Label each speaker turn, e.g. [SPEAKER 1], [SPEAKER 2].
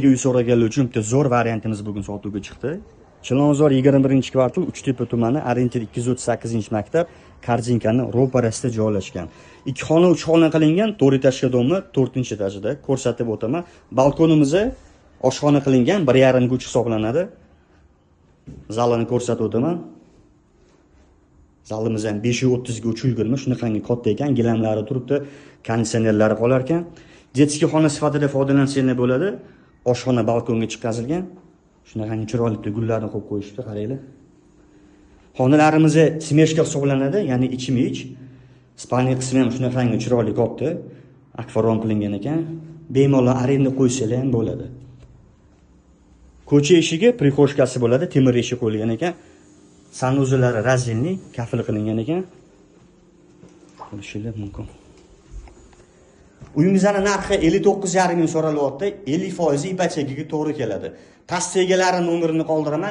[SPEAKER 1] Uy so'raganlar uchun bitta zo'r variantimiz bugun sotuvga chiqdi. Chilonzor 21-kvartal Uchtepa tumani, Orientir 238-maktab, Karjinkani ro'parasida joylashgan. 2 xona 3 xona qilingan, 4 etajga domla 4-etajda ko'rsatib o'taman. Balkonimiz oshxona qilingan, 1,5 ga hisoblanadi. Zalini ko'rsatib o'taman. Zalimiz ham 530 ga 3 ulgurma, shunaqangi katta ekan, gilamlari turibdi, konditsionerlari qolar ekan. Детский xona sifatida foydalansangiz bo'ladi. Oshxona balkonga chiqazilgan. Shunaqangi chiroyli gullarni qo'yib qo'yishdi, qaranglar. Xonalarimiz smeshka hisoblanadi, ya'ni ichma-ich. Spalniy qismi ham shunaqangi chiroyli katta, akvaron qilingan ekan. Bemalol arenda qo'ysalar ham bo'ladi. Ko'cha eshigi prixoshkasi bo'ladi, temir eshik qo'yilgan ekan. Sanuzlari razinli, kafil qilingan ekan. Ko'rishingiz mumkin. Uyimizning narxi 59,5 ming so'ralyapti. 50% ipotekaga to'g'ri keladi. Past egalari nomerini qoldiraman.